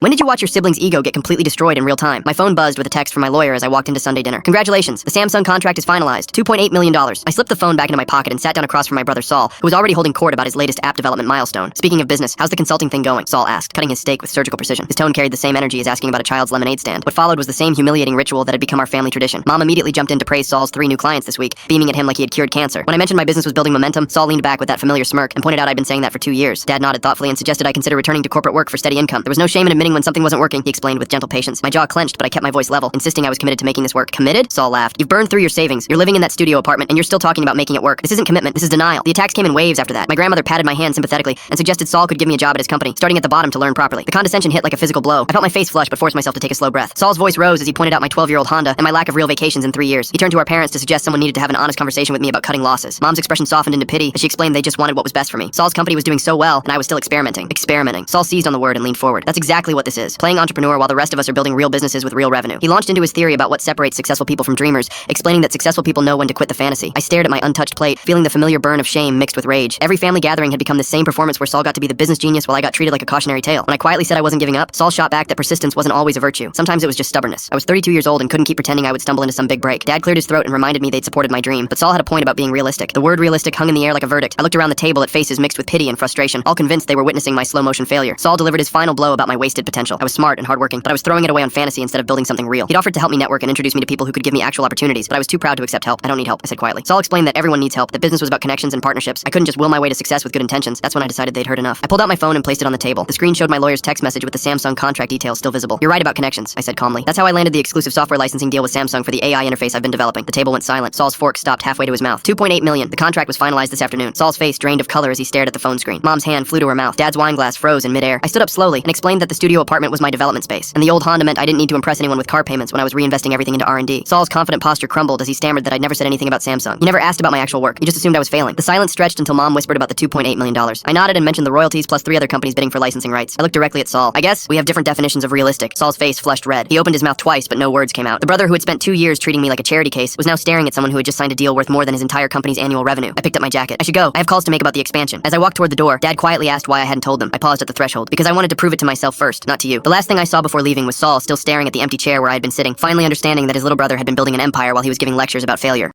When did you watch your sibling's ego get completely destroyed in real time? My phone buzzed with a text from my lawyer as I walked into Sunday dinner. Congratulations, the Samsung contract is finalized. $2.8 million. I slipped the phone back into my pocket and sat down across from my brother Saul, who was already holding court about his latest app development milestone. Speaking of business, how's the consulting thing going? Saul asked, cutting his steak with surgical precision. His tone carried the same energy as asking about a child's lemonade stand. What followed was the same humiliating ritual that had become our family tradition. Mom immediately jumped in to praise Saul's 3 new clients this week, beaming at him like he had cured cancer. When I mentioned my business was building momentum, Saul leaned back with that familiar smirk and pointed out I'd been saying that for 2 years. Dad nodded thoughtfully and suggested I consider returning to corporate work for steady income. There was no shame in admitting when something wasn't working, he explained with gentle patience. My jaw clenched, but I kept my voice level, insisting I was committed to making this work. Committed? Saul laughed. You've burned through your savings. You're living in that studio apartment, and you're still talking about making it work. This isn't commitment. This is denial. The attacks came in waves after that. My grandmother patted my hand sympathetically and suggested Saul could give me a job at his company, starting at the bottom to learn properly. The condescension hit like a physical blow. I felt my face flush, but forced myself to take a slow breath. Saul's voice rose as he pointed out my 12-year-old Honda and my lack of real vacations in 3 years. He turned to our parents to suggest someone needed to have an honest conversation with me about cutting losses. Mom's expression softened into pity as she explained they just wanted what was best for me. Saul's company was doing so well, and I was still experimenting. Experimenting. Saul seized on the word and leaned forward. That's exactly what this is. Playing entrepreneur while the rest of us are building real businesses with real revenue. He launched into his theory about what separates successful people from dreamers, explaining that successful people know when to quit the fantasy. I stared at my untouched plate, feeling the familiar burn of shame mixed with rage. Every family gathering had become the same performance where Saul got to be the business genius while I got treated like a cautionary tale. When I quietly said I wasn't giving up, Saul shot back that persistence wasn't always a virtue. Sometimes it was just stubbornness. I was 32 years old and couldn't keep pretending I would stumble into some big break. Dad cleared his throat and reminded me they'd supported my dream, but Saul had a point about being realistic. The word realistic hung in the air like a verdict. I looked around the table at faces mixed with pity and frustration, all convinced they were witnessing my slow-motion failure. Saul delivered his final blow about my wasted potential. I was smart and hardworking, but I was throwing it away on fantasy instead of building something real. He'd offered to help me network and introduce me to people who could give me actual opportunities, but I was too proud to accept help. I don't need help, I said quietly. Saul explained that everyone needs help, that business was about connections and partnerships. I couldn't just will my way to success with good intentions. That's when I decided they'd heard enough. I pulled out my phone and placed it on the table. The screen showed my lawyer's text message with the Samsung contract details still visible. You're right about connections, I said calmly. That's how I landed the exclusive software licensing deal with Samsung for the AI interface I've been developing. The table went silent. Saul's fork stopped halfway to his mouth. $2.8 million. The contract was finalized this afternoon. Saul's face drained of color as he stared at the phone screen. Mom's hand flew to her mouth. Dad's wine glass froze in midair. I stood up slowly and explained that the studio apartment was my development space, and the old Honda meant I didn't need to impress anyone with car payments when I was reinvesting everything into R&D. Saul's confident posture crumbled as he stammered that I'd never said anything about Samsung. He never asked about my actual work. He just assumed I was failing. The silence stretched until Mom whispered about the $2.8 million. I nodded and mentioned the royalties plus 3 other companies bidding for licensing rights. I looked directly at Saul. I guess we have different definitions of realistic. Saul's face flushed red. He opened his mouth twice, but no words came out. The brother who had spent 2 years treating me like a charity case was now staring at someone who had just signed a deal worth more than his entire company's annual revenue. I picked up my jacket. I should go. I have calls to make about the expansion. As I walked toward the door, Dad quietly asked why I hadn't told them. I paused at the threshold because I wanted to prove it to myself first, not to you. The last thing I saw before leaving was Saul still staring at the empty chair where I had been sitting, finally understanding that his little brother had been building an empire while he was giving lectures about failure.